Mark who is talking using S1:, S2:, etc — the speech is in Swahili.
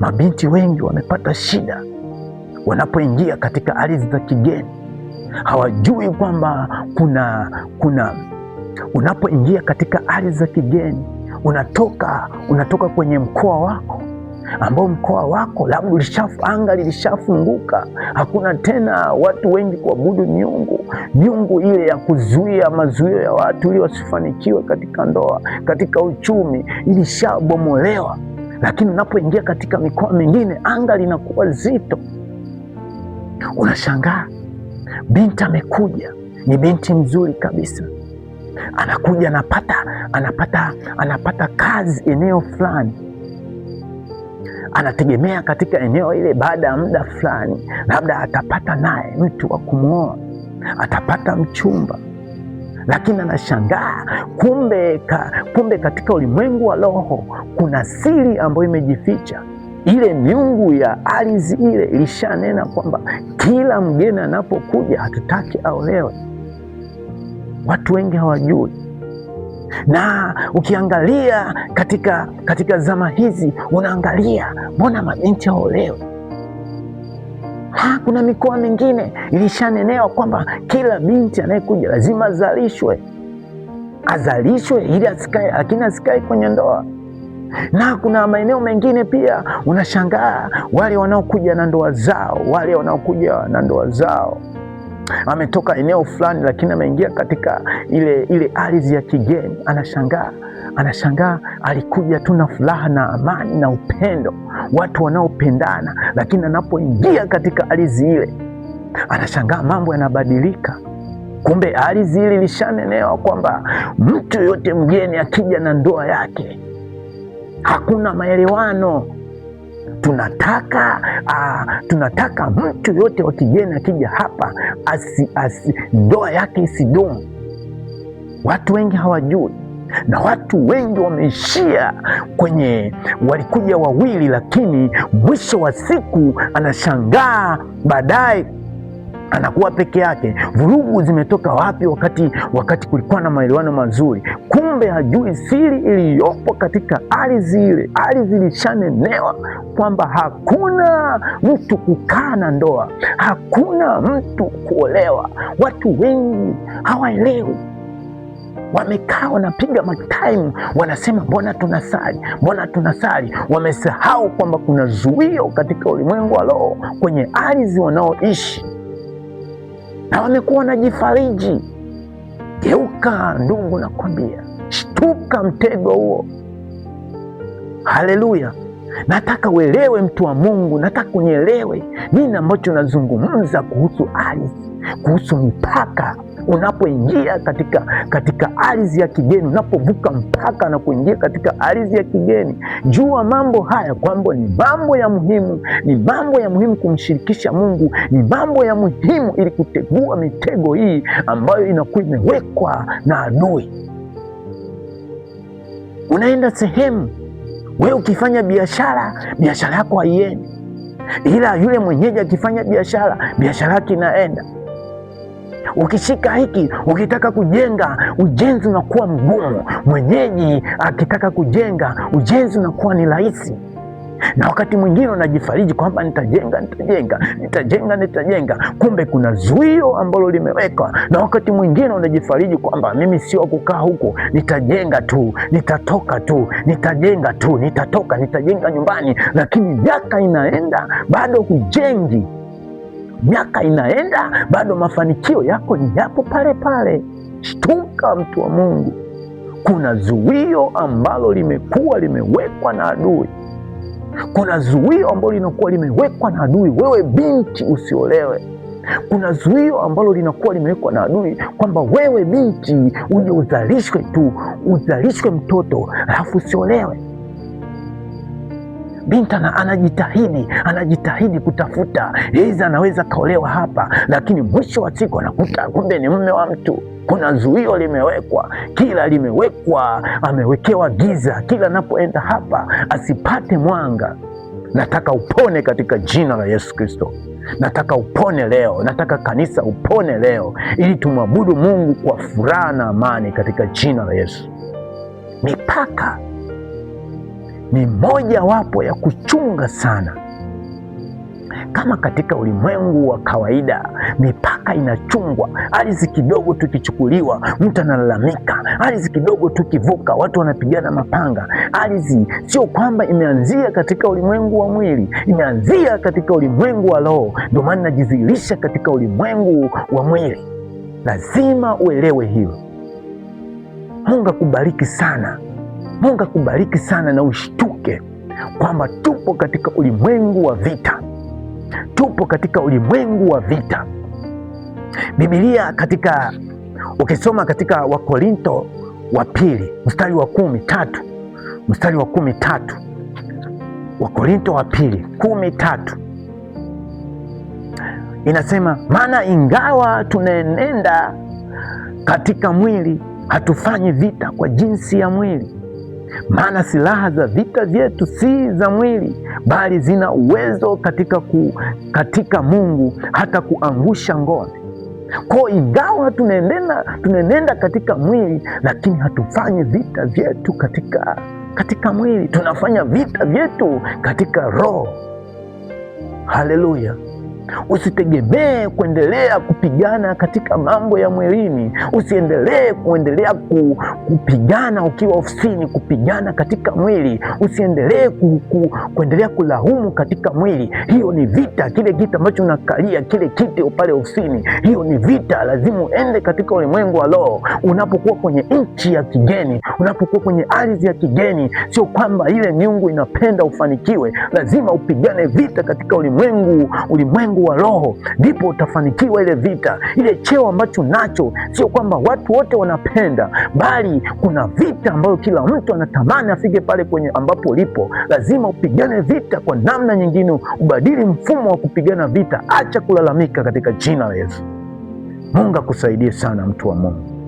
S1: Mabinti wengi wamepata shida wanapoingia katika ardhi za kigeni. Hawajui kwamba unapoingia katika ardhi za kigeni unatoka kwenye mkoa wako, ambao mkoa wako labda anga lilishafunguka. Hakuna tena watu wengi kuabudu miungu ile ya kuzuia mazuio ya watu ili wasifanikiwe katika ndoa, katika uchumi, ilishabomolewa. Lakini unapoingia katika mikoa mingine anga linakuwa zito. Unashangaa binti amekuja, ni binti mzuri kabisa, anakuja anapata kazi eneo fulani, anategemea katika eneo ile, baada ya muda fulani labda atapata naye mtu wa kumwoa, atapata mchumba. Lakini anashangaa kumbe katika ulimwengu wa roho kuna siri ambayo imejificha. Ile miungu ya ardhi ile ilishanena kwamba kila mgeni anapokuja hatutaki aolewe. Watu wengi hawajui. Na ukiangalia katika zama hizi, unaangalia mbona mabinti haolewe? Kuna mikoa mingine ilishanenewa kwamba kila binti anayekuja lazima azalishwe ili asikae, lakini asikae kwenye ndoa. Na kuna maeneo mengine pia unashangaa wale wanaokuja na ndoa zao, ametoka eneo fulani lakini ameingia katika ile ardhi ya kigeni. Anashangaa alikuja tu na furaha na amani na upendo, watu wanaopendana, lakini anapoingia katika ardhi ile anashangaa mambo yanabadilika. Kumbe ardhi ile ilishanenewa kwamba mtu yote mgeni akija na ndoa yake hakuna maelewano. Tunataka mtu yote wa kigeni akija hapa ndoa yake isidumu. Watu wengi hawajui, na watu wengi wameishia walikuja wawili, lakini mwisho wa siku anashangaa baadaye anakuwa peke yake. Vurugu zimetoka wapi wakati kulikuwa na maelewano mazuri? Kumbe hajui siri iliyopo katika ardhi ile. Ardhi ilishanenewa kwamba hakuna mtu kukaa na ndoa, hakuna mtu kuolewa. Watu wengi hawaelewi, wamekaa wanapiga matime, wanasema mbona tunasali. Wamesahau kwamba kuna zuio katika ulimwengu wa roho kwenye ardhi wanaoishi, na wamekuwa wanajifariji. Geuka ndugu, nakwambia, shtuka mtego huo. Haleluya! Nataka uelewe, mtu wa Mungu, nataka unielewe nini ambacho nazungumza kuhusu ardhi, kuhusu mipaka. Unapoingia katika ardhi ya kigeni, unapovuka mpaka na kuingia katika ardhi ya kigeni, jua mambo haya kwamba ni mambo ya muhimu, ni mambo ya muhimu kumshirikisha Mungu, ni mambo ya muhimu ili kutegua mitego hii ambayo inakuwa imewekwa na adui. Unaenda sehemu, wewe ukifanya biashara yako haiendi, ila yule mwenyeji akifanya biashara yake inaenda. Ukishika hiki, ukitaka kujenga, ujenzi unakuwa mgumu. Mwenyeji akitaka kujenga, ujenzi unakuwa ni rahisi. Na wakati mwingine unajifariji kwamba nitajenga. Kumbe kuna zuio ambalo limewekwa. Na wakati mwingine unajifariji kwamba mimi sio kukaa huko, nitajenga tu, nitatoka tu, nitajenga nyumbani. Lakini miaka inaenda bado hujengi. Miaka inaenda bado mafanikio yako ni yapo pale pale. Shtuka mtu wa Mungu, kuna zuio ambalo limekuwa limewekwa na adui. Kuna zuio ambalo linakuwa limewekwa na adui, wewe binti usiolewe. Kuna zuio ambalo linakuwa limewekwa na adui kwamba wewe binti uje uzalishwe mtoto alafu usiolewe. Binti anajitahidi kutafuta, yeye anaweza kaolewa hapa, lakini mwisho wa siku anakuta kumbe ni mume wa mtu. Kuna zuio limewekwa, amewekewa giza, kila anapoenda hapa asipate mwanga. Nataka upone katika jina la Yesu Kristo. Nataka upone leo, nataka kanisa upone leo, ili tumwabudu Mungu kwa furaha na amani katika jina la Yesu. ni moja wapo ya kuchunga sana. Kama katika ulimwengu wa kawaida mipaka inachungwa, ardhi kidogo tukichukuliwa mtu analalamika, ardhi kidogo tukivuka watu wanapigana mapanga. Ardhi sio kwamba imeanzia katika ulimwengu wa mwili, imeanzia katika ulimwengu wa roho. Ndio maana inajidhihirisha katika ulimwengu wa mwili. Lazima uelewe hilo. Mungu akubariki sana, Mungu akubariki sana, na ushtuke kwamba tupo katika ulimwengu wa vita. Tupo katika ulimwengu wa vita. Biblia ukisoma katika Wakorinto wa pili mstari wa 13, Wakorinto wa pili 13 inasema, maana ingawa tunaenenda katika mwili, hatufanyi vita kwa jinsi ya mwili. Maana silaha za vita vyetu si za mwili, bali zina uwezo katika Mungu hata kuangusha ngome. Kwa ingawa tunaenenda katika mwili, lakini hatufanyi vita vyetu katika mwili, tunafanya vita vyetu katika roho. Haleluya! Usitegemee kuendelea kupigana katika mambo ya mwilini. Usiendelee kupigana ukiwa ofisini, kupigana katika mwili. Usiendelee kuendelea kulaumu katika mwili. Hiyo ni vita. Kile kiti ambacho unakalia, kile kiti pale ofisini, hiyo ni vita. Lazima uende katika ulimwengu wa roho. Unapokuwa kwenye nchi ya kigeni, unapokuwa kwenye ardhi ya kigeni, sio kwamba ile miungu inapenda ufanikiwe. Lazima upigane vita katika ulimwengu wa roho, ndipo utafanikiwa ile vita. Ile cheo ambacho nacho sio kwamba watu wote wanapenda, bali kuna vita ambayo kila mtu anatamani afike pale kwenye ambapo ulipo. Lazima upigane vita kwa namna nyingine, ubadili mfumo wa kupigana vita. Acha kulalamika katika jina la Yesu. Mungu akusaidie sana, mtu wa Mungu.